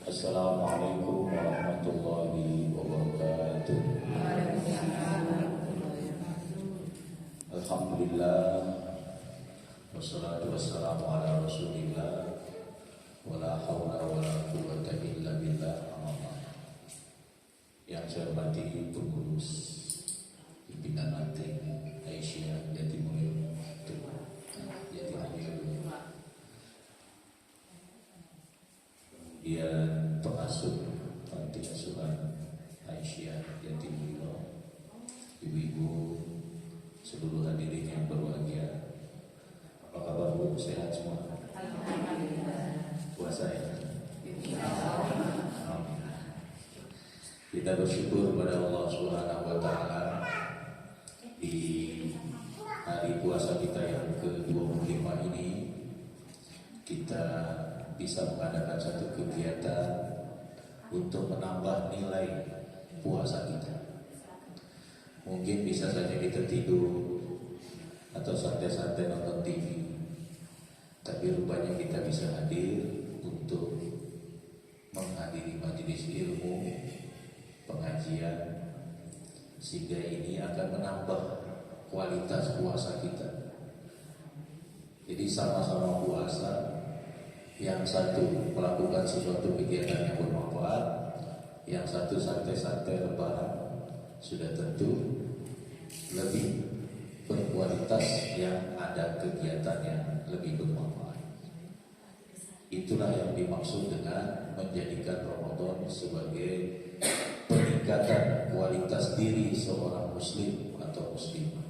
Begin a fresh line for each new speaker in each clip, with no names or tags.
Assalamualaikum warahmatullahi wabarakatuh. Alhamdulillah, wassalatu wassalamu ala rasulillah, wala hawla wala quwwata illa billah. Yang saya hormati pengurus pimpinan ranting Aisyah Jatimulyo, kemudian pengasuh panti asuhan Aisyah Jatimulyo, ibu-ibu, seluruh hadirin yang berbahagia. Apa kabar Bu? Sehat semua? Puasa ya? Kita bersyukur pada Allah Subhanahu wa taala di hari puasa kita yang ke-25 ini kita bisa mengadakan satu kegiatan untuk menambah nilai puasa kita. Mungkin bisa saja kita tidur atau santai-santai nonton TV, tapi rupanya kita bisa hadir untuk menghadiri majelis ilmu, pengajian, sehingga ini akan menambah kualitas puasa kita. Jadi sama-sama puasa, yang satu melakukan sesuatu kegiatan yang bermanfaat, yang satu santai-santai lebaran, sudah tentu lebih berkualitas yang ada kegiatan yang lebih bermanfaat. Itulah yang dimaksud dengan menjadikan Ramadan sebagai peningkatan kualitas diri seorang muslim atau muslimah.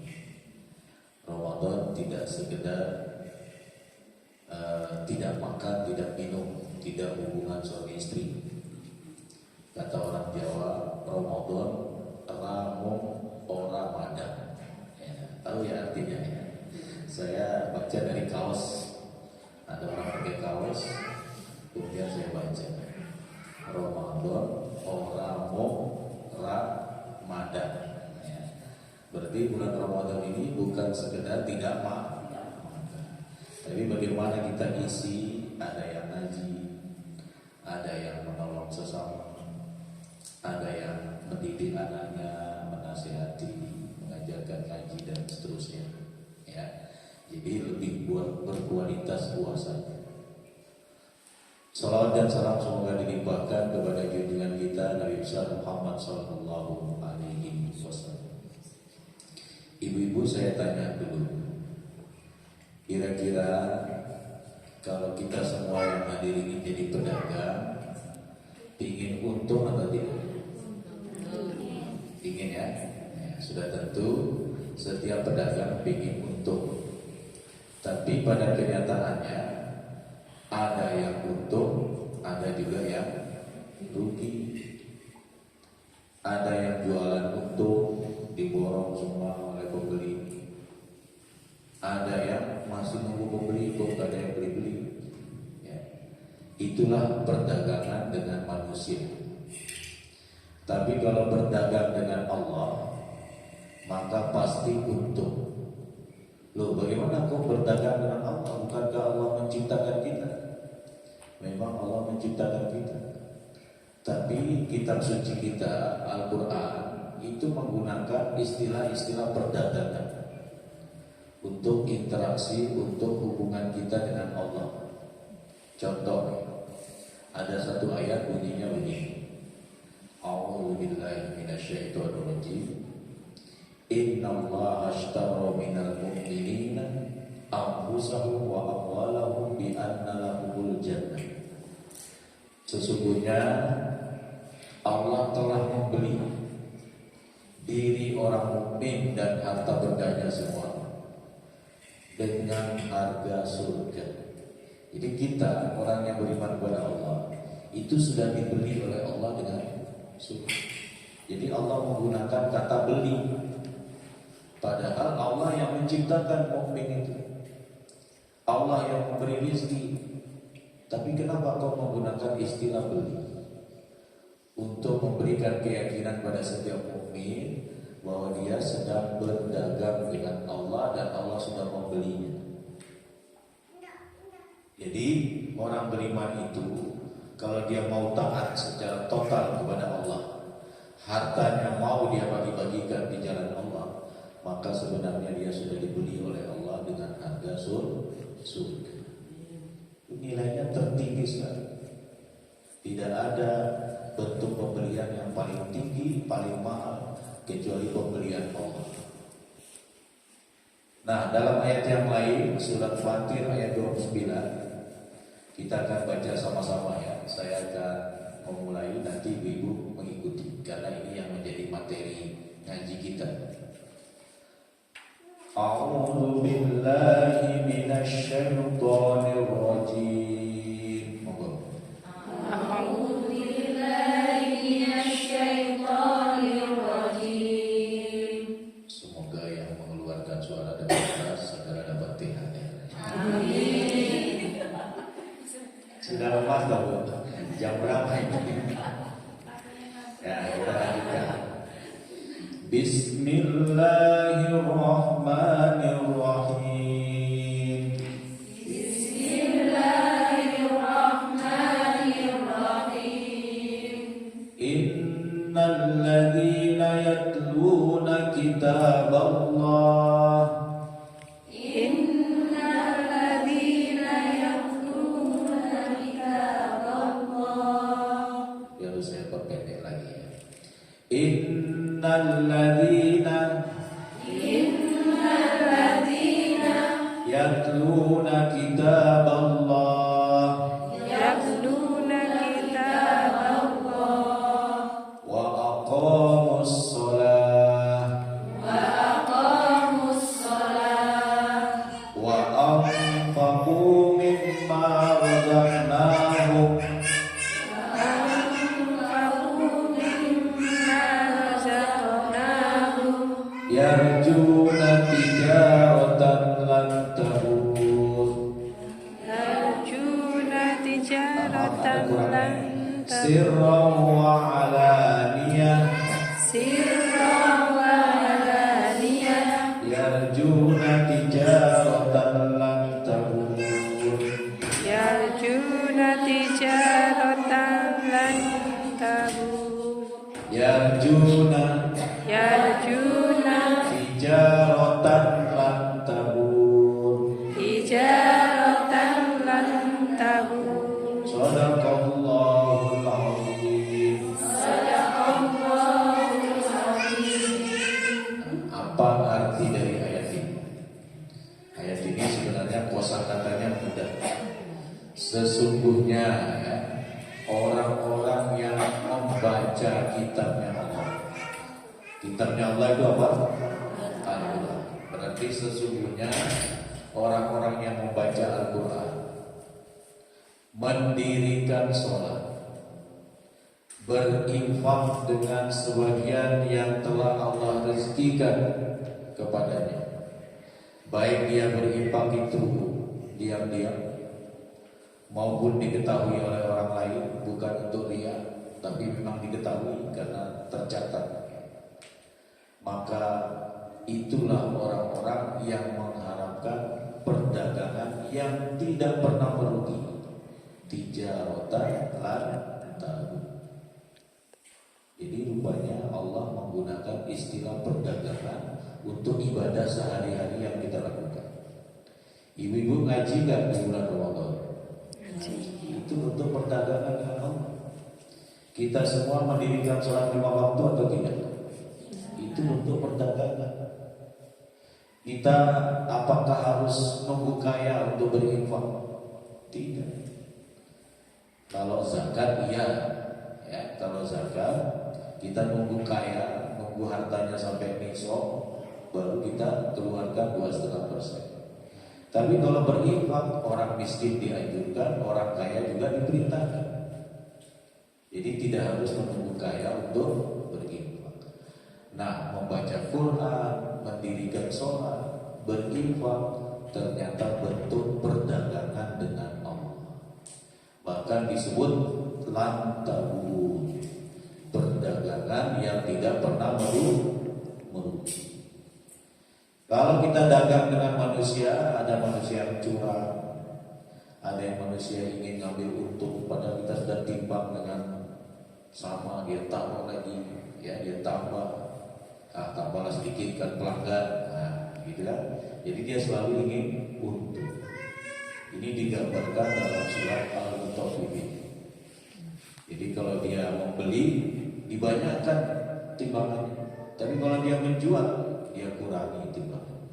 Ramadan tidak sekedar tidak makan, tidak minum, tidak hubungan suami istri. Kata orang Jawa, Ramadan ramong ora madang. Ya, tahu ya artinya ya. Saya baca dari kaos. Ada orang pakai kaos, kemudian saya baca Ramadan ramong ora madang. Ya. Berarti bulan Ramadan ini bukan sekedar tidak makan, tapi bagaimana kita isi, ada yang ngaji, ada yang menolong sesama, ada yang mendidik anaknya, menasihati, mengajarkan ngaji dan seterusnya. Ya, jadi lebih berkualitas puasanya. Salawat dan salam semoga dilimpahkan kepada junjungan kita Nabi besar Muhammad sallallahu alaihi wasallam. Ibu-ibu, saya tanya dulu, kira-kira kalau kita semua yang hadir ini jadi pedagang, ingin untung atau tidak? Ingin ya? Ya, sudah tentu setiap pedagang ingin untung. Tapi pada kenyataannya ada yang untung, ada juga yang rugi. Ada yang jualan untung diborong semua oleh pembeli. Ada yang masih nunggu pembeli, kok gak ada yang beli-beli. Ya. Itulah perdagangan dengan manusia. Tapi kalau berdagang dengan Allah, maka pasti untung. Loh, bagaimana kok berdagang dengan Allah? Bukankah Allah menciptakan kita? Memang Allah menciptakan kita. Tapi kitab suci kita, Al-Quran, itu menggunakan istilah-istilah perdagangan untuk interaksi, untuk hubungan kita dengan Allah. Contoh, ada satu ayat bunyinya begini: A'udzubillahi minasyaitonir rajim. Innallaha ashtara minal mu'minina anfusahum wa amwalahum bi anna lahumul jannah. Sesungguhnya Allah telah membeli diri orang mukmin dan harta bendanya semua dengan harga surga. Jadi kita, orang yang beriman kepada Allah, itu sudah dibeli oleh Allah dengan surga. Jadi Allah menggunakan kata beli, padahal Allah yang menciptakan mukmin itu, Allah yang memberi rezeki. Tapi kenapa kau menggunakan istilah beli? Untuk memberikan keyakinan pada setiap mukmin bahwa dia sedang berdagang dengan Allah dan Allah sudah membelinya. Jadi orang beriman itu Kalau dia mau taat secara total kepada Allah, hartanya mau dia bagi-bagikan di jalan Allah, maka sebenarnya dia sudah dibeli oleh Allah dengan harga surga. Nilainya tertinggi sekali. Tidak ada bentuk pembelian yang paling tinggi, paling mahal kecuali pembelian Allah. Nah, dalam ayat yang lain, surat Fatir ayat 29, kita akan baca sama-sama ya. Saya akan memulai, nanti ibu mengikuti karena ini yang menjadi materi ngaji kita. A'udzu billahi minasy syaithanir rajim.
A'udzu billahi minasy syaithanir rajim.
Semoga yang mengeluarkan suara dengan keras segera dapat THR.
Amin.
Sudah lemas tahu jam berapa ini? Ya, kita lanjutkan. Bismillahirrahmanirrahim.
Bismillahirrahmanirrahim.
Innal ladzina yatluna kitaballah.
Innal ladzina yatluna kitaballah.
Ya, harus saya perpendek lagi ya. Innal ladzina yatluna kitaballah
yatluna kitaballah
wa aqamus shalah
wa aqamus shalah
wa anfaqu mimma razaqnahum yarjuna tijaratan lan tabur.
yarjuna tijaratan lan
Sirran wa alaniyah
sirran wa alaniyah
yarjuna tijaratan lan tabur.
yarjuna tijaratan lan tabur
Yarjuna
yarjuna
tijaratan lan tabur.
tijaratan lan tabur.
Shadaqallahul azim.
Sadaqallahul azim.
Apa arti dari ayat ini? Ayat ini sebenarnya kosakatanya mudah. Sesungguhnya ya, orang-orang yang membaca kitabnya Allah. Kitabnya Allah itu apa? Al-Quran. Berarti sesungguhnya orang-orang yang membaca Al-Quran, mendirikan sholat, berinfak dengan sebagian yang telah Allah rezekikan kepadanya, baik dia berinfak itu diam-diam maupun diketahui oleh orang lain, bukan untuk ria, tapi memang diketahui karena tercatat, maka itulah orang-orang yang mengharapkan perdagangan yang tidak pernah merugi, tijaratan lan tabur. Jadi rupanya Allah menggunakan istilah perdagangan untuk ibadah sehari-hari yang kita lakukan. Ibu-ibu ngaji nggak di bulan Ramadan? Itu untuk perdagangan dengan Allah. Kita semua mendirikan sholat 5 waktu atau tidak? Itu untuk perdagangan. Kita apakah harus nunggu kaya untuk berinfak? Tidak. Kalau zakat iya, ya. Kalau zakat kita nunggu kaya, nunggu hartanya sampai nisab, baru kita keluarkan 2,5%. Tapi kalau berinfak, orang miskin dianjurkan, orang kaya juga diperintahkan. Jadi tidak harus menunggu kaya untuk berinfak. Nah, membaca Quran, mendirikan sholat, berinfak, ternyata bentuk perdagangan dengan Allah. Bahkan disebut lantabu, perdagangan yang tidak pernah merugi. Kalau kita dagang dengan manusia, ada manusia yang curang, Ada yang manusia ingin ngambil untung, padahal kita sudah timbang dengan sama, dia tambah lagi, ya dia tambahlah sedikit kan pelanggan, nah, gitu kan. Jadi dia selalu ingin untung. Ini digambarkan dalam surat Al-Mutaffifin. Jadi kalau dia membeli dibanyakan timbangannya, tapi kalau dia menjual dia kurangi timbangan.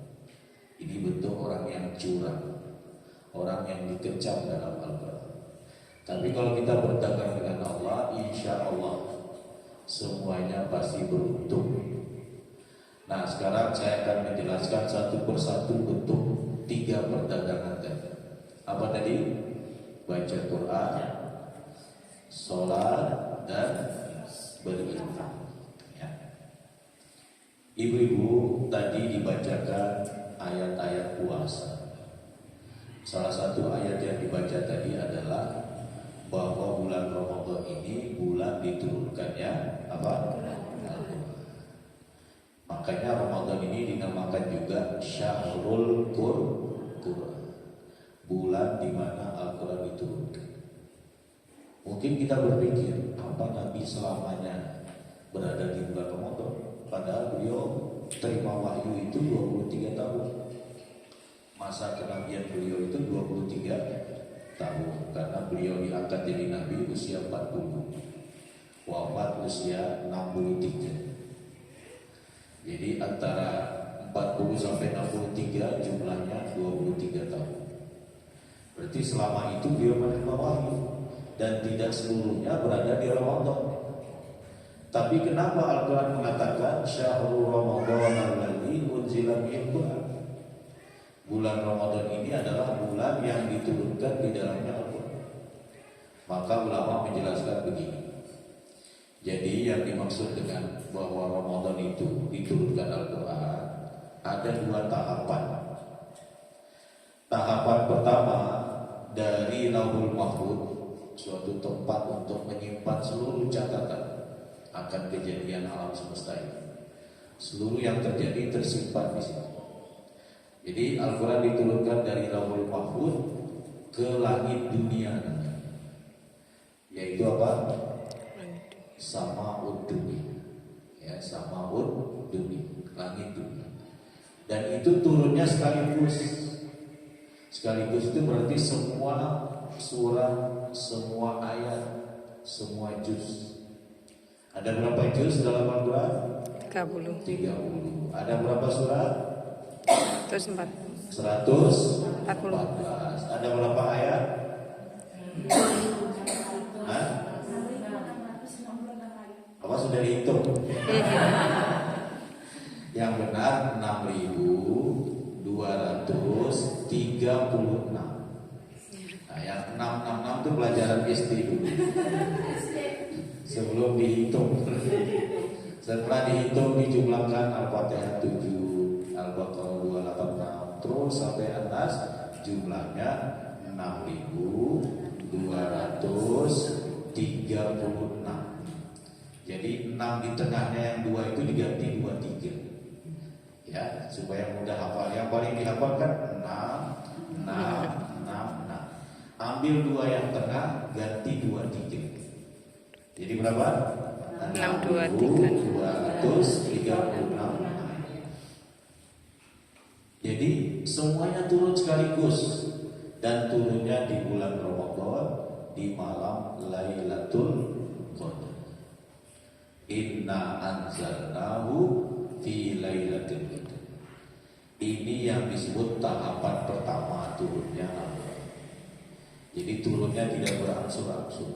Ini bentuk orang yang curang, orang yang dikecam dalam Al-Quran. Tapi kalau kita berdagang dengan Allah, insya Allah semuanya pasti beruntung. Nah, sekarang saya akan menjelaskan satu persatu bentuk 3 perdagangan tadi. Apa tadi? Baca Quran, sholat, dan berinfak. Ya. Ibu-ibu tadi dibacakan ayat-ayat puasa. Salah satu ayat yang dibaca tadi adalah bahwa bulan Ramadan ini bulan diturunkannya apa? Al-Quran. Makanya Ramadan ini dinamakan juga Syahrul Quran, bulan di mana Al-Quran diturunkan. Mungkin kita berpikir, apa Nabi selamanya berada di bulan Ramadan? Padahal beliau terima wahyu itu 23 tahun. Masa kenabian beliau itu 23 tahun, karena beliau diangkat jadi nabi usia 40, wafat usia 63. Jadi antara 40 sampai 63 jumlahnya 23 tahun. Berarti selama itu beliau menerima wahyu dan tidak seluruhnya berada di Ramadan. Tapi kenapa Al-Quran mengatakan Syahrul Ramadan alladzi unzila fihi Quran? Bulan Ramadan ini adalah bulan yang diturunkan di dalamnya Al-Quran. Maka ulama menjelaskan begini. Jadi yang dimaksud dengan bahwa Ramadan itu diturunkan Al-Quran ada 2 tahapan. Tahapan pertama dari Lauhul Mahfuz, suatu tempat untuk menyimpan seluruh catatan akan kejadian alam semesta ini. Seluruh yang terjadi tersimpan di situ. Jadi Al-Quran diturunkan dari Lauhul Mahfuz ke langit dunia, yaitu apa? Sama'ud dunia, ya, Sama'ud dunia, langit dunia. Dan itu turunnya sekaligus. Sekaligus itu berarti semua surah, semua ayat, semua juz. Ada berapa juz dalam Al-Quran? 30. Ada berapa surah? 114. Ada berapa ayat? Hah? Apa sudah dihitung? Yang benar 6.236. Nah, yang 666 itu pelajaran SD dulu. Sebelum dihitung. Setelah dihitung dijumlahkan Al-Fatihah 7, Al-Baqarah 286, terus sampai An-Nas, jumlahnya 6.236. Jadi 6 di tengahnya yang 2 itu diganti 23. Ya, supaya mudah hafal. Yang paling dihafal kan 6, 6, 6, 6. Ambil 2 yang tengah, ganti 23. Jadi berapa? 6.236. Jadi semuanya turun sekaligus, dan turunnya di bulan Ramadan di malam Lailatul Qadar. Inna anzalnahu fi Lailatul Qadar. Ini yang disebut tahapan pertama turunnya Al-Quran. Jadi turunnya tidak berangsur-angsur,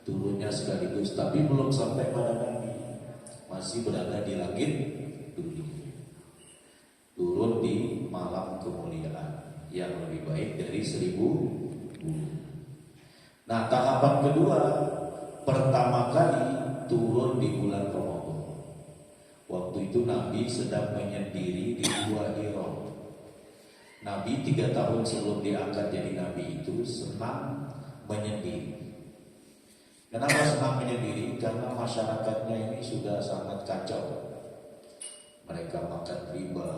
turunnya sekaligus, tapi belum sampai pada Nabi, masih berada di langit dunia. Turun di malam kemuliaan yang lebih baik dari 1000 bulan. Nah, tahapan kedua, pertama kali turun di bulan Ramadan. Waktu itu Nabi sedang menyendiri di Gua Hira. Nabi 3 tahun sebelum diangkat jadi Nabi itu senang menyendiri. Kenapa senang menyendiri? Karena masyarakatnya ini sudah sangat kacau. Mereka makan riba,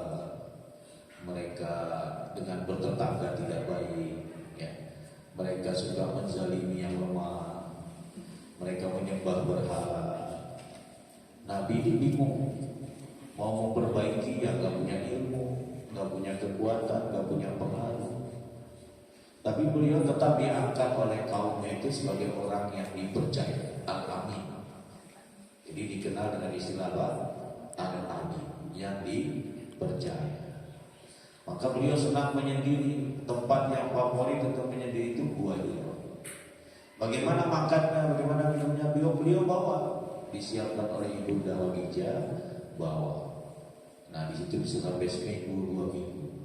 mereka dengan bertetangga tidak baik, ya. Mereka suka menzalimi yang lemah. Mereka menyembah berhala. Nabi ini bingung, mau memperbaiki yang gak punya ilmu, gak punya kekuatan, gak punya pengaruh. Tapi beliau tetap diangkat oleh kaumnya itu sebagai orang yang dipercaya, al-amin. Jadi dikenal dengan istilah apa? Al-amin, yang dipercaya. Maka beliau senang menyendiri. Tempat yang favorit untuk menyendiri itu Gua Hira. Bagaimana makannya, bagaimana minumnya, beliau bawa, disiapkan oleh Ibunda Khadijah, bawa. Nah, di situ bisa sampai seminggu, 2 minggu.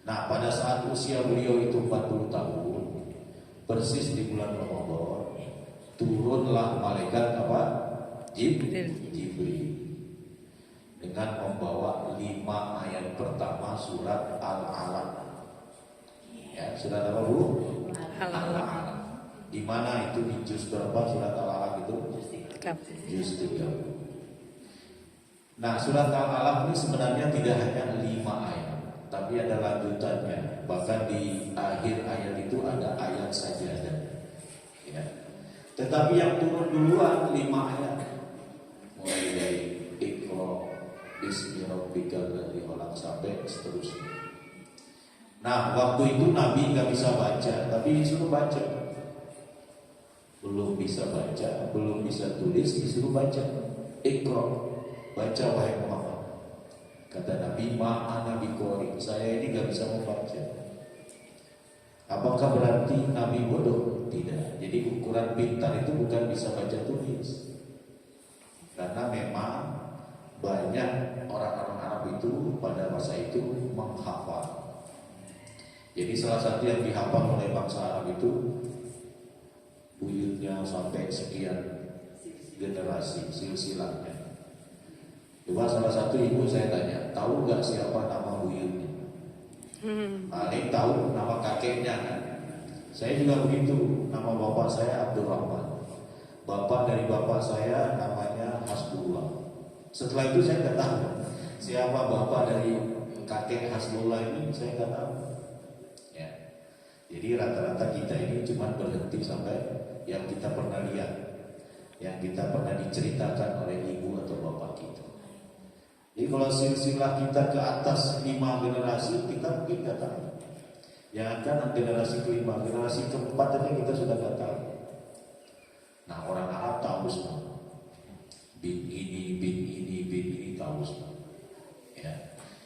Nah, pada saat usia beliau itu 40 tahun, persis di bulan Ramadan, turunlah malaikat apa? Jibril. Dengan membawa 5 ayat pertama surat Al-Alaq. Ya, surat apa, Bu? Al-Alaq. Di mana itu di juz berapa surat Al-Alaq itu? Juz 3. Nah, surat Al-Alaq ini sebenarnya tidak hanya 5 ayat, tapi ada lanjutannya. Bahkan di akhir ayat itu ada ayat sajadah. Ya. Tetapi yang turun duluan 5 ayat. Mulai dari Iqra bismi rabbikal ladzi khalaq sampai seterusnya. Nah, waktu itu Nabi nggak bisa baca, tapi disuruh baca. Belum bisa baca, belum bisa tulis, disuruh baca. Iqra, baca wahai Muhammad. Kata Nabi, ma'ana biqari, saya ini nggak bisa membaca. Apakah berarti Nabi bodoh? Tidak. Jadi ukuran pintar itu bukan bisa baca tulis. Karena memang banyak orang-orang Arab itu pada masa itu menghafal. Jadi salah satu yang dihafal oleh bangsa Arab itu buyutnya sampai sekian generasi silsilahnya. Coba salah satu ibu saya tanya, tahu nggak siapa nama buyutnya? Paling tahu nama kakeknya kan? Saya juga begitu. Nama bapak saya Abdurrahman. Bapak dari bapak saya namanya Hasbullah. Setelah itu saya nggak tahu siapa bapak dari kakek Hasbullah ini, saya nggak tahu. Ya. Jadi rata-rata kita ini cuma berhenti sampai yang kita pernah lihat, yang kita pernah diceritakan oleh ibu atau bapak kita. Jadi kalau silsilah kita ke atas 5 generasi, kita mungkin nggak tahu. Jangankan generasi kelima, generasi keempat aja kita sudah nggak tahu. Nah, orang Arab tahu semua. Bin ini tahu semua. Ya.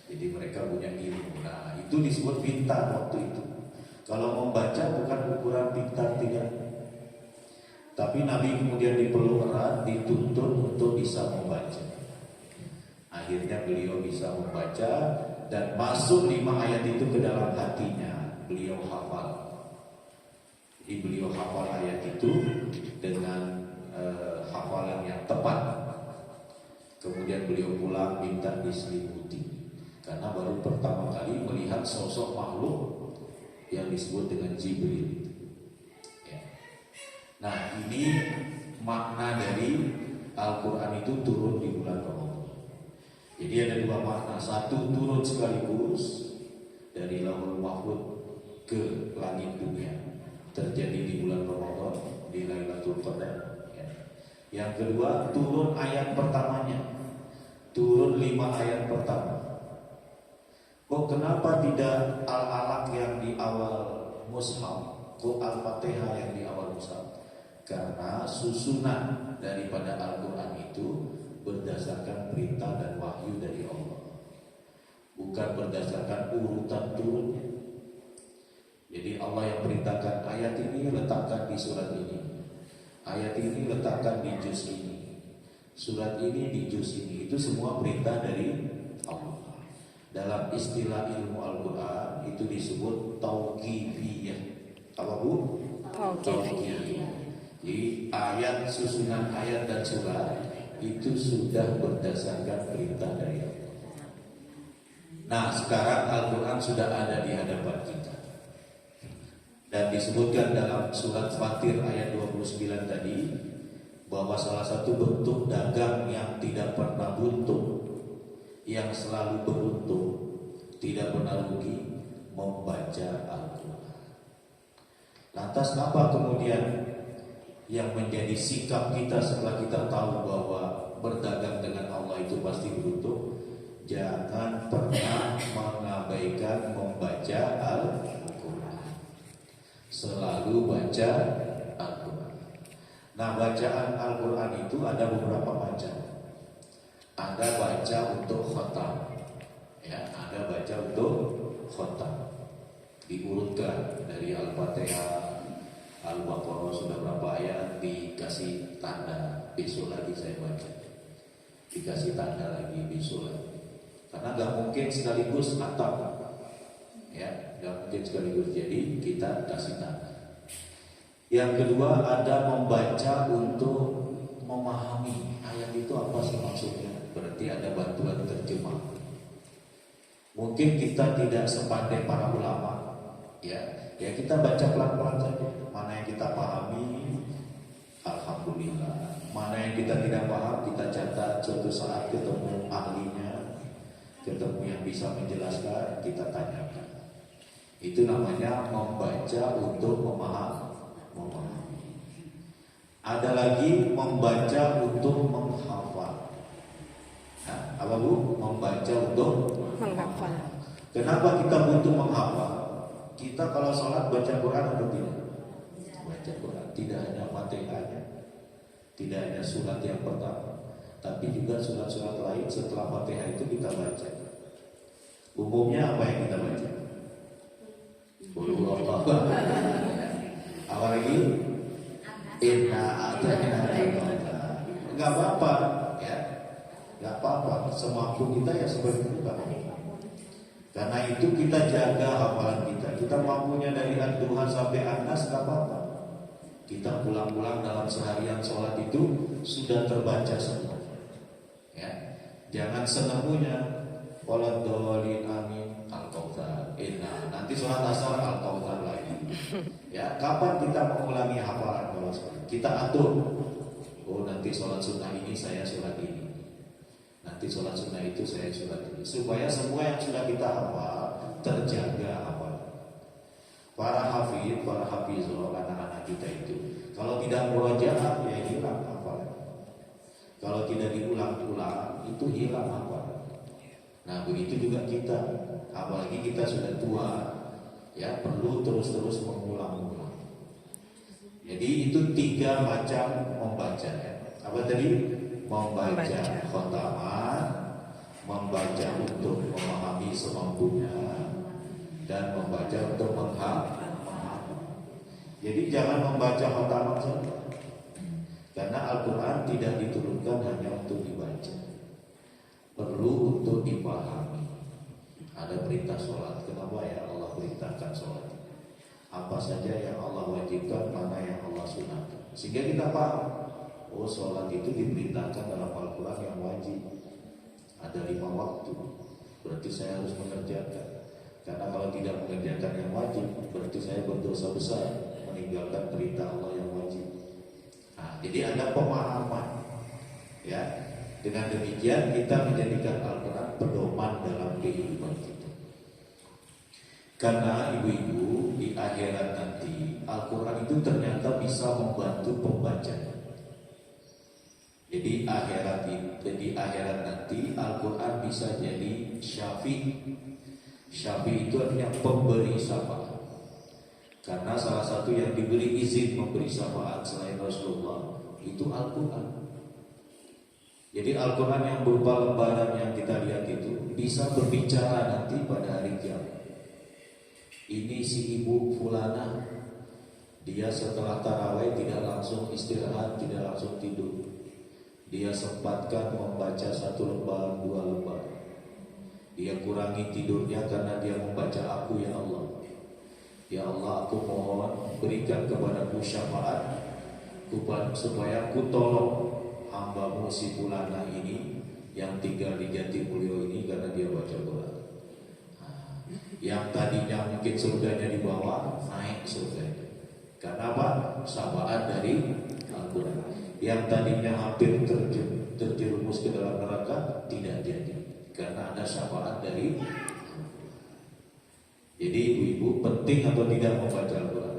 Jadi mereka punya ilmu. Nah, itu disebut pintar waktu itu. Kalau membaca bukan ukuran pintar, tidak. Tapi Nabi kemudian dipeluk erat, dituntun untuk bisa membaca. Akhirnya beliau bisa membaca dan masuk 5 ayat itu ke dalam hatinya. Beliau hafal. Jadi beliau hafal ayat itu dengan hafalan yang tepat. Kemudian beliau pulang minta diselimuti, karena baru pertama kali melihat sosok makhluk yang disebut dengan Jibril. Ya. Nah, ini makna dari Al-Quran itu turun di bulan Ramadan. Jadi ada 2 makna. Satu, turun sekaligus dari Lauhul Mahfuz ke langit dunia, terjadi di bulan Ramadan, di Lailatul Qadar. Yang kedua, turun ayat pertamanya, turun 5 ayat pertama. Kok kenapa tidak Al-Alaq yang di awal mushaf, kok Al-Fatihah yang di awal mushaf? Karena susunan daripada Al-Quran itu berdasarkan perintah dan wahyu dari Allah, bukan berdasarkan urutan turunnya. Jadi Allah yang perintahkan ayat ini letakkan di surat ini, ayat ini letakkan di juz ini, surat ini di juz ini. Itu semua perintah dari Allah. Dalam istilah ilmu Al-Quran itu disebut tauqifiyah. Apa, Bu? Tauqifiyah. Jadi ayat, susunan ayat dan surat itu sudah berdasarkan perintah dari Allah. Nah, sekarang Al-Quran sudah ada di hadapan kita. Dan disebutkan dalam surat Fatir ayat 29 tadi, bahwa salah satu bentuk dagang yang tidak pernah buntu, yang selalu beruntung, tidak pernah rugi, membaca Al-Quran. Lantas apa kemudian yang menjadi sikap kita setelah kita tahu bahwa berdagang dengan Allah itu pasti beruntung? Jangan pernah mengabaikan membaca Al-Quran. Selalu baca Al-Quran. Nah, bacaan Al-Quran itu ada beberapa macam. Ada baca untuk khatam, ya, ada baca untuk khatam. Diurutkan dari Al-Fatihah, Al-Baqarah sudah berapa ayat, dikasih tanda, besok lagi saya baca, dikasih tanda lagi, besok lagi. Karena gak mungkin sekaligus khatam, ya, gak mungkin sekaligus. Jadi kita kasih tanda. Yang kedua ada membaca untuk memahami ayat itu apa sih maksudnya. Berarti ada bantuan terjemah. Mungkin kita tidak sepandai para ulama, ya kita baca pelan-pelan saja. Mana yang kita pahami, alhamdulillah. Mana yang kita tidak paham, kita catat. Suatu saat ketemu ahlinya, ketemu yang bisa menjelaskan, kita tanyakan. Itu namanya membaca untuk memahami. Ada lagi membaca untuk menghafal. Nah, apa Bu? Membaca untuk
Menghafal.
Kenapa kita butuh menghafal? Kita kalau sholat baca Quran atau tidak? Baca Quran. Tidak hanya Fatihahnya, tidak hanya surat yang pertama, tapi juga surat-surat lain setelah Fatihah itu kita baca. Umumnya apa yang kita baca? Apa lagi? Inna a'tayna Enggak apa-apa, ya. Enggak apa-apa. Semampu kita ya seperti itu, Pak. Karena itu kita jaga hafalan kita. Kita mampunya dari Ad-Duha sampai An-Nas, enggak apa-apa. Kita pulang-pulang dalam seharian sholat itu sudah terbaca semua. Ya. Jangan senemunya waladhdallin amin al-kautsar. Nanti sholat asar al-kautsar lagi. Ya, kapan kita mengulangi hafalan kalau sholat? Kita atur. Oh, nanti sholat sunnah ini saya sholat ini. Nanti sholat sunnah itu saya sholat ini. Supaya semua yang sudah kita hafal terjaga hafalan. Para hafid, para hafizul, anak-anak kita itu kalau tidak murojaah ya hilang hafalan. Kalau tidak diulang-ulang itu hilang hafalan. Nah, begitu juga kita. Apalagi kita sudah tua, ya perlu terus-terus mengulang-ulang. Jadi itu 3 macam membaca, ya. Apa tadi? Membaca khataman, membaca untuk memahami semampunya, dan membaca untuk menghafal. Jadi jangan membaca khataman saja, karena Al-Quran tidak diturunkan hanya untuk dibaca, perlu untuk dipahami. Ada perintah sholat, kenapa ya Allah perintahkan sholat? Apa saja yang Allah wajibkan, mana yang Allah sunatkan, sehingga kita paham. Oh, sholat itu diperintahkan dalam Al-Quran yang wajib. Ada 5 waktu, berarti saya harus mengerjakan. Karena kalau tidak mengerjakan yang wajib, berarti saya berdosa besar meninggalkan perintah Allah yang wajib. Nah, jadi ada pemahaman, ya. Dengan demikian kita menjadikan Al-Quran pedoman dalam kehidupan kita. Karena ibu-ibu, di akhirat nanti Al-Quran itu ternyata bisa membantu pembacanya. Jadi di akhirat nanti Al-Quran bisa jadi syafi'. Syafi' itu artinya pemberi syafaat. Karena salah satu yang diberi izin memberi syafaat selain Rasulullah itu Al-Quran. Jadi Al-Quran yang berupa lembaran yang kita lihat itu bisa berbicara nanti pada hari kiamat. Ini si ibu fulana, dia setelah tarawih tidak langsung istirahat, tidak langsung tidur. Dia sempatkan membaca 1 lembar, 2 lembar. Dia kurangi tidurnya karena dia membaca aku ya Allah. Ya Allah, aku mohon berikan kepadaku syafaat supaya aku tolong hambamu si fulana ini yang tinggal di Jatimulyo ini karena dia baca Quran. Yang tadinya mungkin surganya di bawah, naik surganya. Karena apa? Syafaat dari Al-Quran. Yang tadinya hampir terjerumus ke dalam neraka, tidak jadi, karena ada syafaat dari. Jadi ibu-ibu penting atau tidak membaca Al-Quran?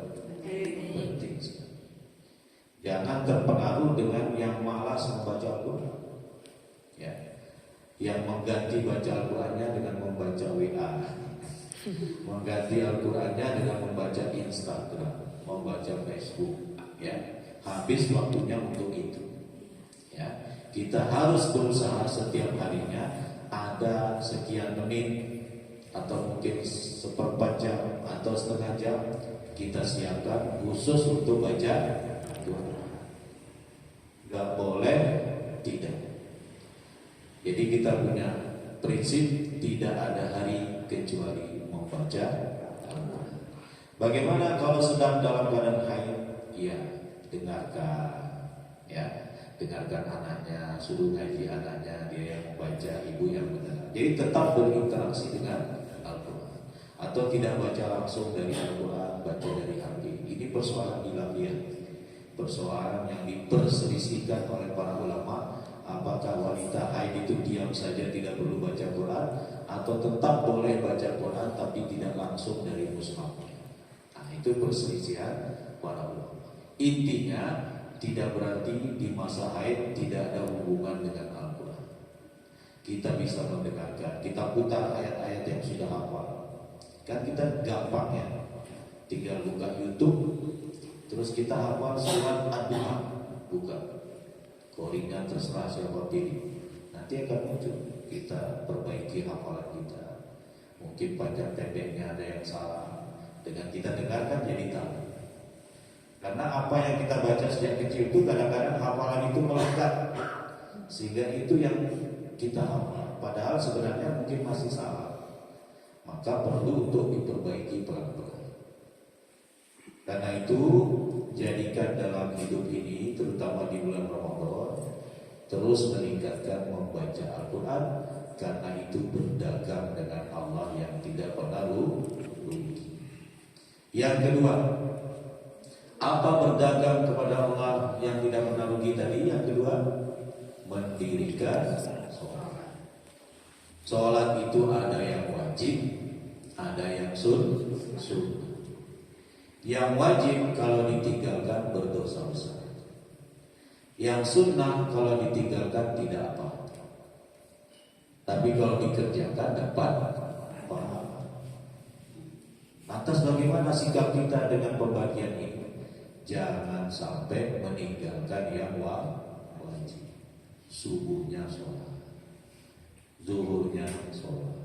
Jangan terpengaruh dengan yang malas membaca Al-Quran, ya, yang mengganti baca Al-Qurannya dengan membaca WA, mengganti Al-Qurannya dengan membaca Instagram, membaca Facebook, ya. Habis waktunya untuk itu, ya. Kita harus berusaha setiap harinya ada sekian menit atau mungkin seperempat jam atau setengah jam kita siapkan khusus untuk baca Al-Quran. Gak boleh tidak. Jadi kita punya prinsip tidak ada hari kecuali membaca Al-Quran. Bagaimana kalau sedang dalam keadaan haid? Ya, dengarkan, ya, dengarkan anaknya, suruh ngaji anaknya, dia yang membaca, ibu yang mendengar. Jadi tetap berinteraksi dengan Al-Quran. Atau tidak baca langsung dari Al-Quran, baca dari hati. Ini persoalan ilmiah, persoalan yang diperselisihkan oleh para ulama. Apakah wanita haid itu diam saja tidak perlu baca Quran, atau tetap boleh baca Quran tapi tidak langsung dari mushaf? Nah, itu perselisihan para ulama. Intinya tidak berarti di masa haid tidak ada hubungan dengan Al-Quran. Kita bisa mendengarkan, kita putar ayat-ayat yang sudah hafal. Kan kita gampang ya, tinggal buka YouTube, terus kita hafal surat Ad-Duha, buka, koringan terserah siapa pilih, nanti akan muncul. Kita perbaiki hafalan kita. Mungkin panjang pendeknya ada yang salah, dengan kita dengarkan jadi tahu. Karena apa yang kita baca sejak kecil itu kadang-kadang hafalan itu melekat, sehingga itu yang kita hafal. Padahal sebenarnya mungkin masih salah. Maka perlu untuk diperbaiki pelan-pelan. Karena itu jadikan dalam hidup ini, terutama di bulan Ramadan, terus meningkatkan membaca Al-Quran. Karena itu berdagang dengan Allah yang tidak pernah rugi. Yang kedua, apa berdagang kepada Allah yang tidak pernah rugi tadi? Yang kedua, mendirikan sholat. Sholat itu ada yang wajib, ada yang sunnah. Yang wajib kalau ditinggalkan berdosa besar. Yang sunnah kalau ditinggalkan tidak apa. Tapi kalau dikerjakan dapat pahala. Lantas bagaimana sikap kita dengan pembagian ini? Jangan sampai meninggalkan yang wajib. Subuhnya sholat, zuhurnya sholat,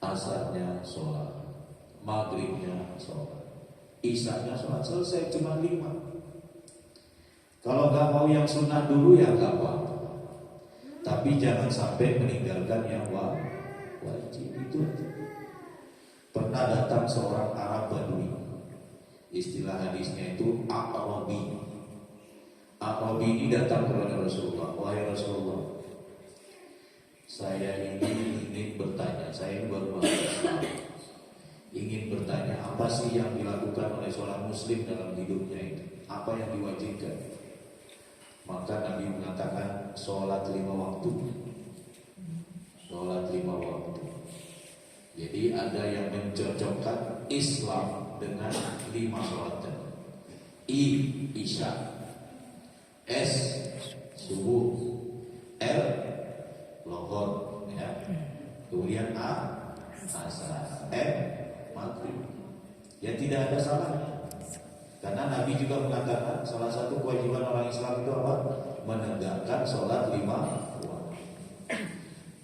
asarnya sholat, maghribnya sholat, isanya sholat, selesai cuma 5. Kalau gak mau yang sunnah dulu ya gak apa-apa, tapi jangan sampai meninggalkan yang wajib. Itu pernah datang seorang Arab Badui, istilah hadisnya itu A'rabi. A'rabi ini datang kepada Rasulullah. Wahai Rasulullah, saya ingin bertanya, saya ini baru masuk Islam, ingin bertanya apa sih yang dilakukan oleh seorang muslim dalam hidupnya itu, apa yang diwajibkan? Maka Nabi mengatakan sholat 5 waktu. Sholat 5 waktu. Jadi ada yang mencocokkan Islam dengan 5 sholat. I, Isya. S, subuh. L, lohor, ya. Kemudian A, asar. M, maghrib. Ya tidak ada salahnya. Karena Nabi juga mengatakan salah satu kewajiban orang Islam itu apa? Menegakkan sholat 5 waktu.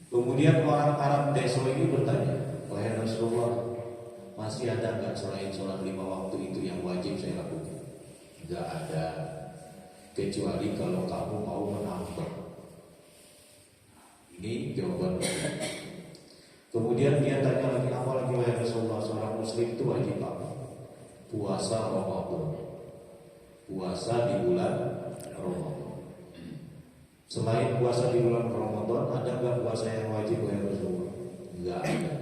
Kemudian orang Arab Deso ini bertanya, wahai Rasulullah, masih ada nggak selain sholat 5 waktu itu yang wajib saya lakukan? Nggak ada, kecuali kalau kamu mau menambah. Ini jawaban Nabi. Kemudian dia tanya lagi, apa lagi wahai Rasulullah, seorang muslim itu wajib apa? Puasa Ramadan. Puasa di bulan Ramadan. Selain puasa di bulan Ramadan, ada nggak puasa yang wajib wahai Rasulullah? Nggak ada,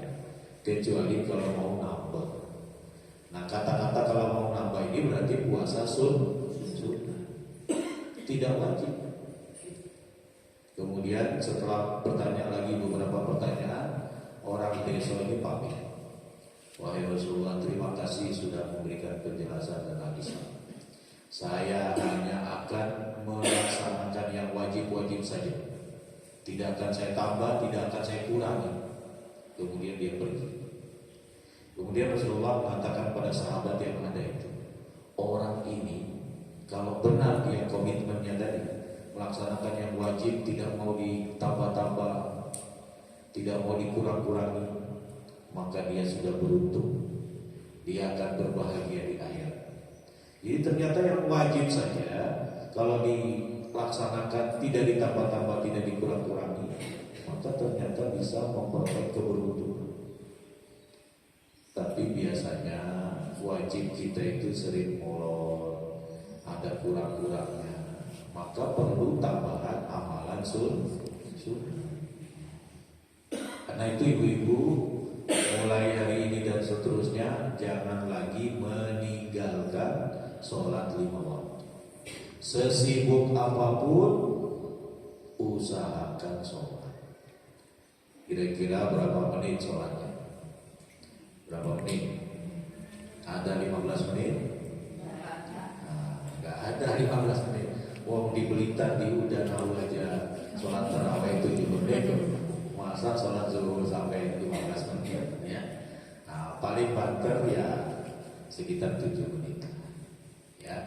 kecuali kalau mau nambah. Nah, kata-kata kalau mau nambah ini berarti puasa sunnah, tidak wajib. Kemudian setelah bertanya lagi beberapa pertanyaan, orang desa ini pamit, wahai Rasulullah, terima kasih sudah memberikan penjelasan tentang Islam. Saya hanya akan melaksanakan yang wajib-wajib saja. Tidak akan saya tambah, tidak akan saya kurangi. Kemudian dia pergi. Kemudian Rasulullah mengatakan pada sahabat yang ada itu, orang ini kalau benar dia komitmennya tadi melaksanakan yang wajib, tidak mau ditambah-tambah, tidak mau dikurang-kurangi, maka dia sudah beruntung. Dia akan berbahagia di akhirat. Jadi ternyata yang wajib saja kalau dilaksanakan tidak ditambah-tambah, tidak dikurang-kurangi, maka ternyata bisa memperoleh keberuntungan. Tapi biasanya wajib kita itu sering molor, ada kurang-kurangnya, maka perlu tambahan amalan sunnah. Karena itu ibu-ibu, mulai hari ini dan seterusnya jangan lagi meninggalkan sholat 5 waktu. Sesibuk apapun usahakan sholat. Kira-kira berapa menit sholatnya? Berapa menit? Ada 15 menit? Nggak ada 15 menit. Wong di Blitar di Udanau aja sholat tarawih 7 menit. Masa sholat zuhur sampai 15 menit ya. Nah, paling banter ya sekitar 7 menit ya.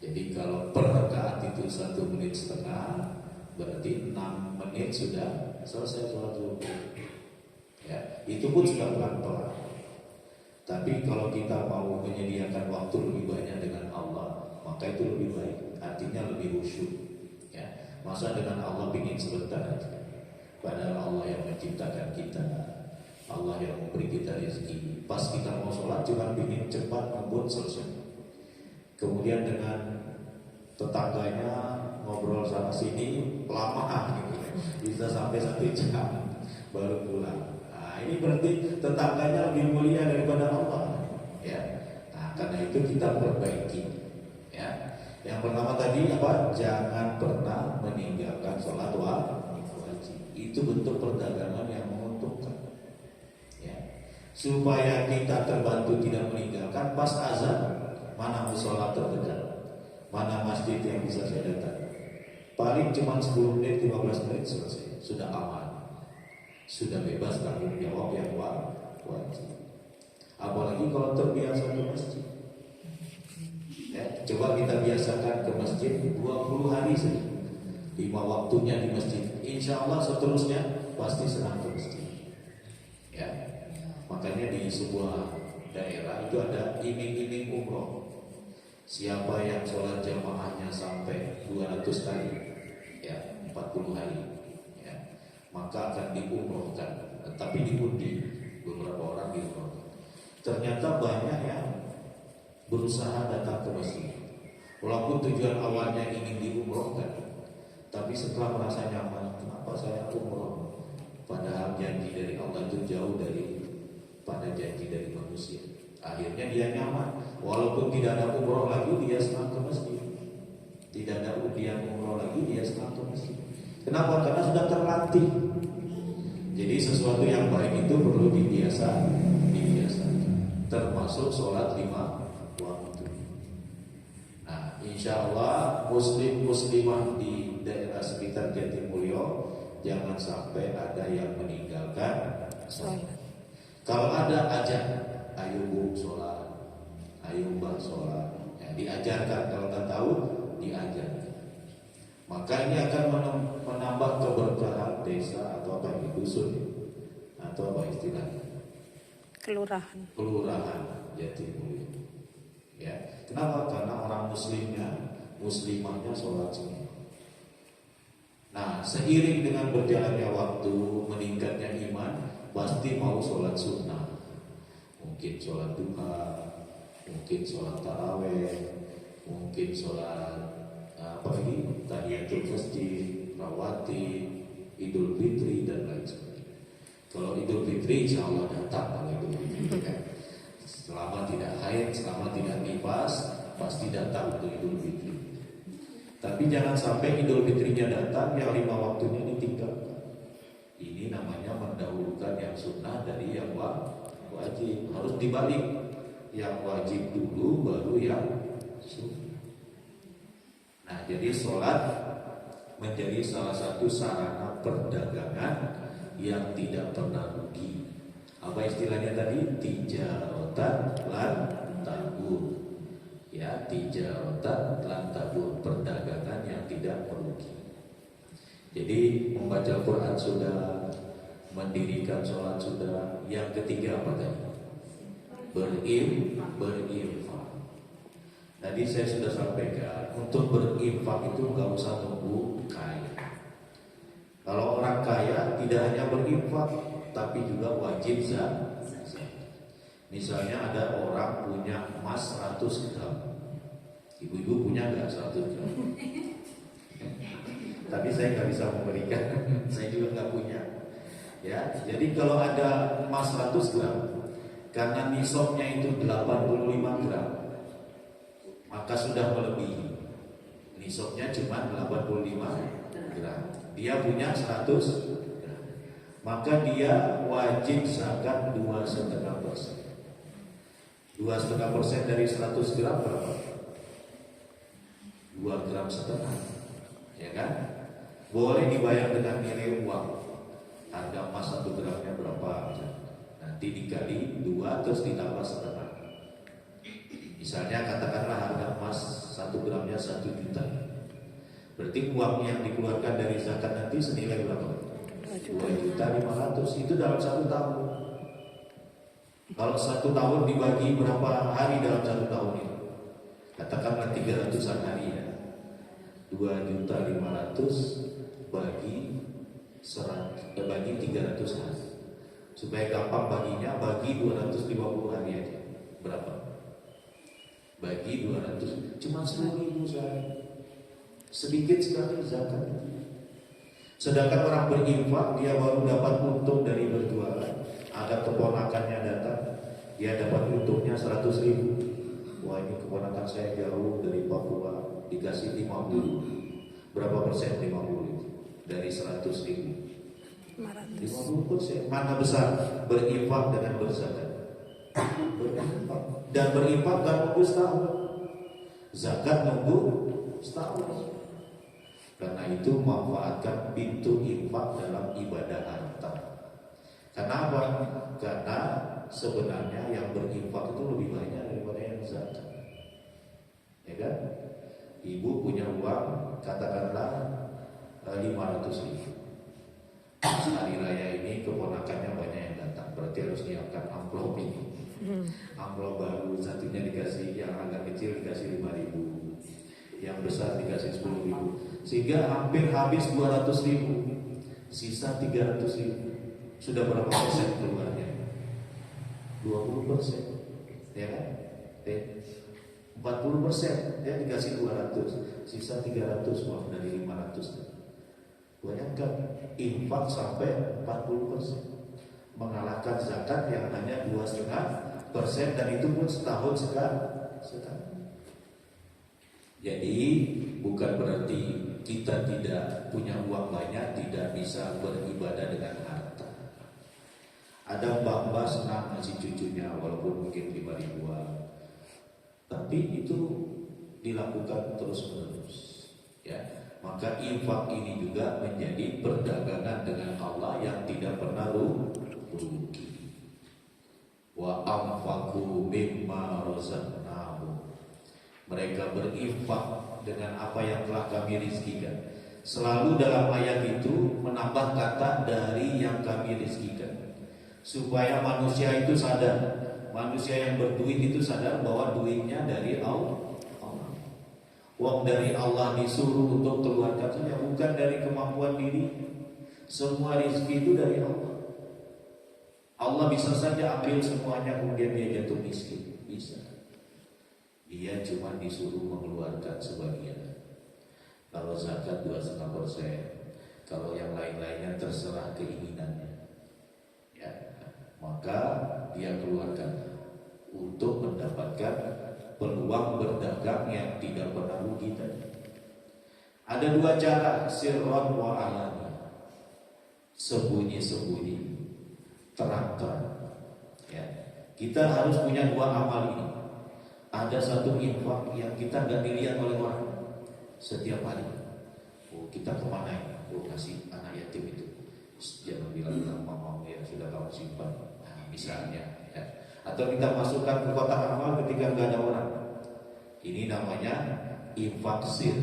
Jadi kalau per rakaat itu 1 menit setengah, berarti 6 menit sudah selesai sholat zuhur ya. Itu pun sudah pelan-pelan. Tapi kalau kita mau menyediakan waktu lebih banyak dengan Allah, maka itu lebih baik, artinya lebih khusyuk ya. Masa dengan Allah ingin sebentar aja, padahal Allah yang menciptakan kita, Allah yang memberi kita rezeki. Pas kita mau sholat cuma ingin cepat ngebut selesai. Kemudian dengan tetangganya ngobrol sana sini lama gitu, bisa sampai 1 jam baru pulang. Nah, ini berarti tetangganya lebih mulia daripada Allah ya. Nah, karena itu kita perbaiki ya. Yang pertama tadi apa? Jangan pernah meninggalkan sholat wajib. Itu bentuk perdagangan yang menguntungkan ya. Supaya kita terbantu tidak meninggalkan, pas azan mana musola terdekat, mana masjid yang bisa saya datang, paling cuma 10 menit 15 menit selesai, sudah aman, sudah bebas tanggung jawab yang wajib. Apalagi kalau terbiasa ke masjid ya, coba kita biasakan ke masjid 20 hari saja, 5 waktunya di masjid. Insya Allah seterusnya pasti senang ke masjid ya. Makanya di sebuah daerah itu ada iming-iming umroh. Siapa yang sholat jamaahnya sampai 200 kali ya, 40 hari ya, maka akan diumrohkan. Tapi diundi, beberapa orang diumrohkan. Ternyata banyak yang berusaha datang ke masjid, walaupun tujuan awalnya ingin diumrohkan, tapi setelah merasa nyaman, kenapa saya umroh? Padahal janji dari Allah itu jauh dari pada janji dari manusia. Akhirnya dia nyaman, walaupun tidak ada umroh lagi dia senang ke masjid, tidak ada dia umroh lagi dia senang ke masjid. Kenapa? Karena sudah terlatih. Jadi sesuatu yang baik itu perlu dibiasakan, termasuk sholat 5 waktu. Nah, insya Allah muslimah di daerah sekitar Jatimulyo jangan sampai ada yang meninggalkan sholat. Kalau ada ajak, ayo bu sholat, ayo mbak sholat ya, diajarkan. Kalau tak tahu diajarkan. Maka ini akan menambah keberkahan desa atau apa ini, dusun atau apa istilahnya,
Kelurahan
Jatimulyo ya. Kenapa? Karena orang muslimahnya sholat semua. Nah, seiring dengan berjalannya waktu, meningkatnya iman, pasti mau sholat sunnah. Mungkin sholat duha, mungkin sholat taraweh, mungkin sholat apa ini, tahiyatul masjid, rawatib, Idul Fitri dan lain sebagainya. Kalau Idul Fitri insya Allah datang kalau Idul Fitri kan. Selama tidak haid, selama tidak nifas, pasti datang untuk Idul Fitri. Tapi jangan sampai Idul Fitrinya datang, yang 5 waktunya ditinggalkan. Ini namanya mendahulukan yang sunnah dari yang wajib. Harus dibalik, yang wajib dulu baru yang sunnah. jadi sholat menjadi salah satu sarana perdagangan yang tidak pernah rugi. Apa istilahnya tadi? Tijaratan lan tabur. Ya, tijaratan lan tabur, perdagangan yang tidak merugi. Jadi membaca Quran sudah, mendirikan sholat sudah. Yang ketiga apa tadi? Berinfak. Tadi saya sudah sampaikan, untuk berinfak itu nggak usah nunggu kaya. Kalau orang kaya tidak hanya berinfak, tapi juga wajib zakat. Misalnya ada orang punya emas 100 gram. Ibu-ibu punya nggak 100 gram? Tapi saya nggak bisa memberikan, saya juga nggak punya. Ya, jadi kalau ada emas 100 gram, karena nisabnya itu 85 gram, maka sudah melebihi. Nisabnya cuma 85 gram. Dia punya 100 gram, maka dia wajib zakat 2,5%. 2,5% dari 100 gram berapa? 2,5 gram, ya kan? Boleh dibayar dengan nilai uang. Harga emas 1 gramnya berapa? Nanti dikali 2 terus ditambah setengah. Misalnya katakanlah harga emas 1 gramnya 1 juta. Berarti uang yang dikeluarkan dari zakat nanti senilai berapa? 2.500.000. Itu dalam 1 tahun. Kalau 1 tahun dibagi berapa hari dalam 1 tahun itu? Katakanlah 300-an hari ya. 2.500.000 bagi 300 hari. Supaya gampang baginya, bagi 250 hari aja. Berapa? Bagi 200, cuma 10.000 sehari. Sedikit sekali zakat. Sedangkan orang berinfak, dia baru dapat untung dari berjualan. Ada keponakannya datang, dia dapat untungnya 100.000. Wah, ini keponakan saya jauh dari Papua, dikasih 50. Berapa persen 50 dari 100.000? 50%. Mana besar? Berinfak dengan berzakat. Berinfak. Dan berinfak gak nunggu setahun. Zakat nunggu setahun. Karena itu manfaatkan pintu infak dalam ibadah harta. Kenapa? Karena sebenarnya yang berinfak itu lebih banyak daripada yang zakat. Ya kan? Ibu punya uang katakanlah 500.000. Hari raya ini keponakannya banyak yang datang, berarti harus nyiapkan amplop ini. Amplop baru, satunya dikasih, yang agak kecil dikasih 5.000, yang besar dikasih 10.000, sehingga hampir habis 200.000, sisa 300.000. Sudah berapa persen keluarnya? 20%, ya kan? 40%, ya dikasih 200, sisa 300, maaf dari 500. Bayangkan infak sampai 40%, mengalahkan zakat yang hanya 2,5%, dan itu pun setahun sekali. Jadi bukan berarti kita tidak punya uang banyak tidak bisa beribadah dengan harta. Ada mbak-mbak senang ngasih cucunya walaupun mungkin 5.000-an, tapi itu dilakukan terus-menerus, ya. Maka infak ini juga menjadi perdagangan dengan Allah yang tidak pernah rugi. Wa anfaqu mimma razaqnahum. Mereka berinfak dengan apa yang telah kami rizkikan. Selalu dalam ayat itu menambah kata dari yang kami rizkikan, supaya manusia itu sadar, manusia yang berduit itu sadar bahwa duitnya dari Allah. Uang dari Allah disuruh untuk keluarkan saja, bukan dari kemampuan diri. Semua rezeki itu dari Allah. Allah bisa saja ambil semuanya kemudian dia jatuh miskin, bisa. Dia cuma disuruh mengeluarkan sebagian. Kalau zakat 2,5%, kalau yang lain-lainnya terserah keinginannya, ya, maka dia keluarkan untuk mendapatkan peluang berdagang yang tidak pernah rugi tadi. Ada 2 cara, sirron wa alani, sembunyi-sembunyi, terang-terang. Ya. Kita harus punya 2 amal ini. Ada satu infak yang kita nggak dilihat oleh orang, setiap hari. Oh, kita kemana ya? Oh, kasih anak yatim itu. Jangan bilang mamamu yang sudah kamu simpan. Nah, misalnya, ya. Atau kita masukkan ke kotak amal ketika nggak ada orang. Ini namanya infak sir,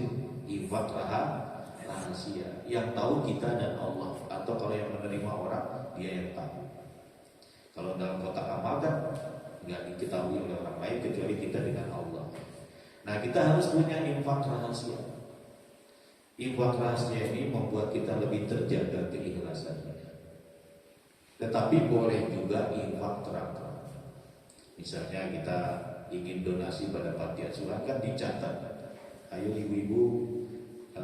infak rahasia. Yang tahu kita dan Allah. Atau kalau yang menerima orang, dia yang tahu. Kalau dalam kotak amal kan nggak diketahui oleh orang lain kecuali kita dengan Allah. Nah, kita harus punya infak rahasia. Infak rahasia ini membuat kita lebih terjaga keikhlasannya. Tetapi boleh juga infak terang-terang. Misalnya kita ingin donasi pada panti asuhan kan dicatat. Ayo ibu-ibu,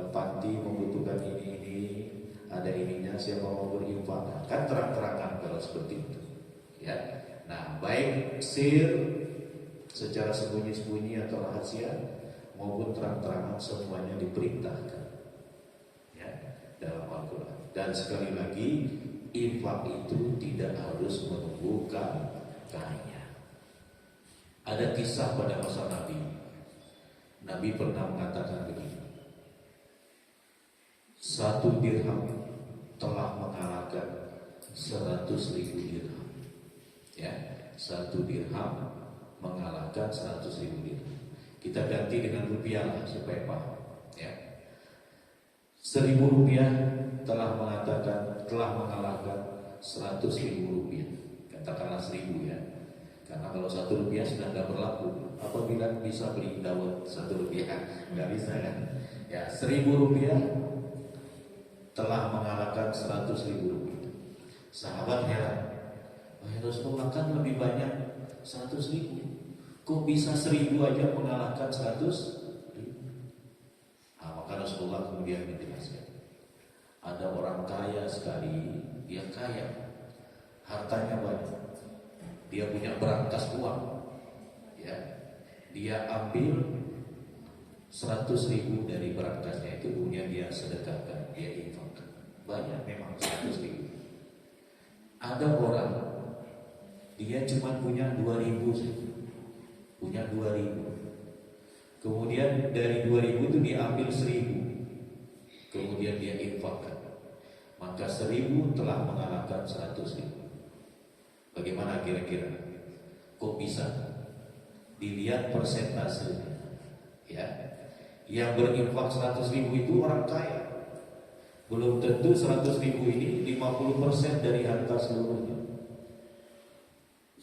panti membutuhkan ini, ada ininya, siapa mau berinfak. Kan terang-terangan kalau seperti itu. Ya. Nah, baik sir secara sembunyi-sembunyi atau rahasia maupun terang-terangan semuanya diperintahkan. Ya, dalam Al-Quran. Dan sekali lagi, infak itu tidak harus menunggu kaya. Ada kisah pada masa Nabi. Nabi pernah mengatakan begini, 1 dirham telah mengalahkan 100.000 dirham. Ya, 1 dirham mengalahkan 100.000 dirham. Kita ganti dengan rupiah supaya paham. Ya, 1.000 rupiah telah mengalahkan 100.000 rupiah. Katakanlah 1.000 ya. Karena kalau 1 rupiah sudah tidak berlaku. Apabila bisa beli dawet 1 rupiah, nggak bisa kan? Ya, 1.000 rupiah telah mengalahkan 100.000 rupiah. Sahabat heran, Rasulullah kan lebih banyak 100.000. Kok bisa 1.000 aja mengalahkan 100.000? Nah, maka Rasulullah kemudian menjelaskan, ada orang kaya sekali, dia kaya, hartanya banyak, dia punya berangkas uang, ya, dia ambil 100.000 dari berangkasnya itu, kemudian dia sedekahkan, dia infakkan. Banyak memang 100.000. Ada orang dia cuma punya 2.000 saja, punya 2.000. Kemudian dari 2.000 itu diambil 1.000, kemudian dia infakkan. Maka 1.000 telah mengalahkan 100.000. Bagaimana kira-kira? Kok bisa? Dilihat persentasenya. Ya, yang berinfak 100.000 itu orang kaya. Belum tentu 100.000 ini 50% dari harta seluruhnya.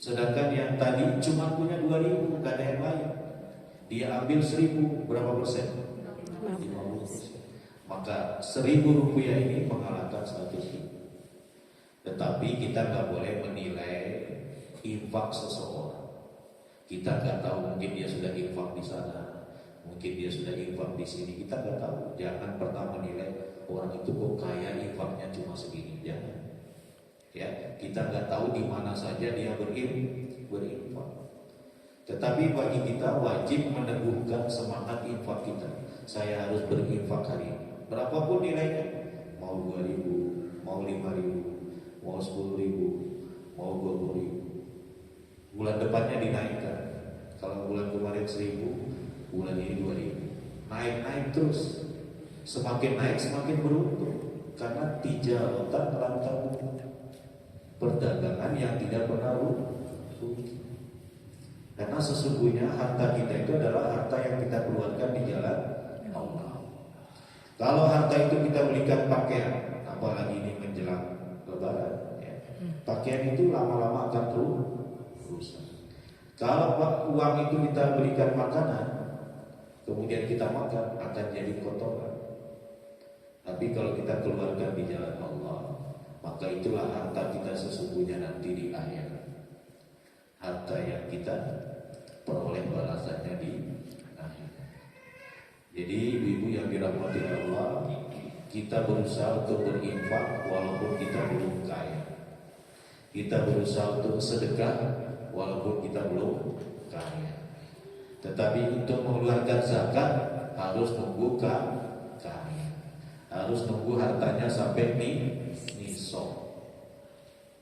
Sedangkan yang tadi cuma punya 2.000, gak ada yang lain. Dia ambil 1.000, berapa persen? 50%. Maka 1.000 rupiah ini mengalahkan 100.000. Tetapi kita nggak boleh menilai infak seseorang. Kita nggak tahu, mungkin dia sudah infak di sana, mungkin dia sudah infak di sini. Kita nggak tahu. Jangan pernah menilai orang itu kok kaya infaknya cuma segini. Jangan. Ya, kita nggak tahu di mana saja dia berinfak. Tetapi bagi kita wajib meneguhkan semangat infak kita. Saya harus berinfak hari ini. Berapapun nilainya, mau 2.000, mau 5.000, mau 10.000, mau 20.000. Bulan depannya dinaikkan. Kalau bulan kemarin 1.000, bulan ini 2.000. Naik terus. Semakin naik semakin beruntung. Karena tijaratan lantamu, perdagangan yang tidak pernah rugi. Karena sesungguhnya harta kita itu adalah harta yang kita keluarkan di jalan Allah. Kalau harta itu kita belikan pakaian, apalagi ini menjelang Lebaran, ya, pakaian itu lama-lama akan rusak. Kalau uang itu kita belikan makanan, kemudian kita makan, akan jadi kotoran. Tapi kalau kita keluarkan di jalan Allah, maka itulah harta kita sesungguhnya nanti di akhirat. Harta yang kita peroleh balasannya di akhirat. Jadi ibu-ibu yang dirahmati Allah, kita berusaha untuk berinfak walaupun kita belum kaya. Kita berusaha untuk sedekah walaupun kita belum kaya. Tetapi untuk mengeluarkan zakat harus nunggu kaya. Harus nunggu hartanya sampai nisab.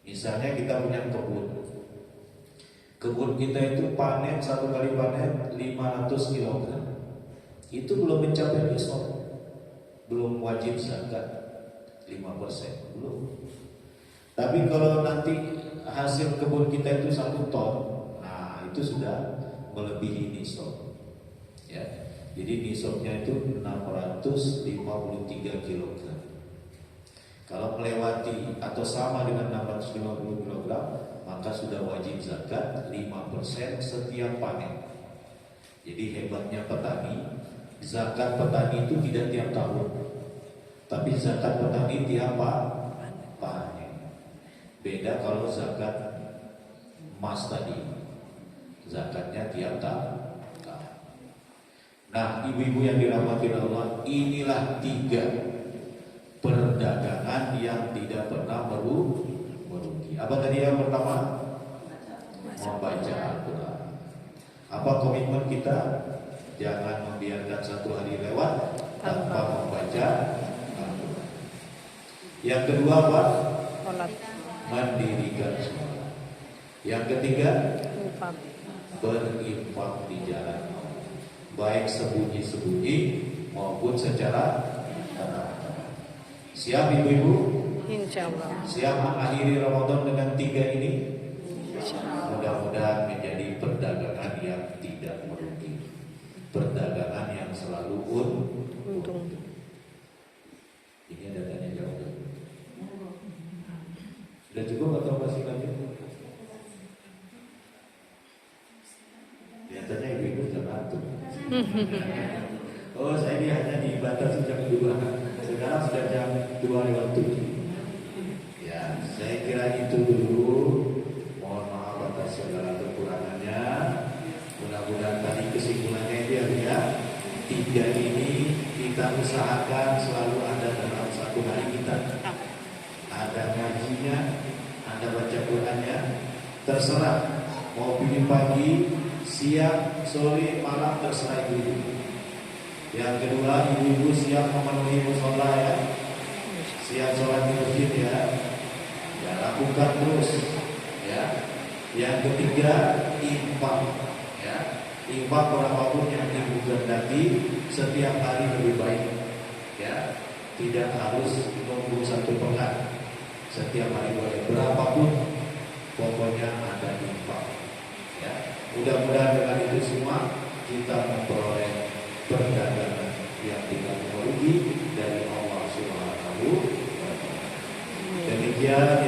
Misalnya kita punya kebun. Kebun kita itu panen, satu kali panen 500 kg. itu belum mencapai nisab, belum wajib zakat 5%, belum. Tapi kalau nanti hasil kebun kita itu 1 ton, nah itu sudah melebihi nisab. Ya, jadi nisabnya itu 653 kg. Kalau melewati atau sama dengan 650 kg, maka sudah wajib zakat 5% setiap panen. Jadi hebatnya petani, zakat petani itu tidak tiap tahun, tapi zakat petani tiap panen. Beda kalau zakat emas tadi, zakatnya tiap tahun. Nah, ibu-ibu yang dirahmati Allah, inilah 3 perdagangan yang tidak pernah merugi. Apa tadi yang pertama? Membaca Al-Quran. Apa komitmen kita? Jangan membiarkan 1 hari lewat tanpa membaca Al-Quran. Yang kedua apa? Mendirikan sholat. Yang ketiga, berinfak di jalan Allah, baik sembunyi-sembunyi maupun secara terang. Siap ibu-ibu?
Insya Allah.
Siap mengakhiri Ramadan dengan 3 ini?
Insya Allah.
Mudah-mudahan menjadi perdagangan yang tidak merugi, perdagangan yang selalu untung. Ini ada tanya jawab. Sudah cukup atau masih lanjut? Lihatnya ibu-ibu sudah ngantuk. Oh, saya ini hanya dibatasi jam 2. Sekarang sudah jam 2:07. Ya, saya kira itu dulu. Mohon maaf atas segala kekurangannya. Mudah-mudahan tadi kesimpulannya itu ya, 3 ini kita usahakan selalu ada dalam 1 hari kita. Ada ngajinya, ada baca Qurannya, terserah mau pilih pagi, siang, sore, malam, terserah ibu-ibu. Yang kedua, ibu-ibu siap memenuhi musola ya, siap sholat di masjid ya, ya lakukan terus ya. Yang ketiga, infak ya, infak berapapun yang ibu kehendaki setiap hari lebih baik ya, tidak harus menunggu 1 pekan, setiap hari boleh berapapun, pokoknya ada infak ya. Mudah-mudahan dengan itu semua kita memperoleh perdagangan yang tidak merugi dari Allah Subhanahu wa Ta'ala. Demikian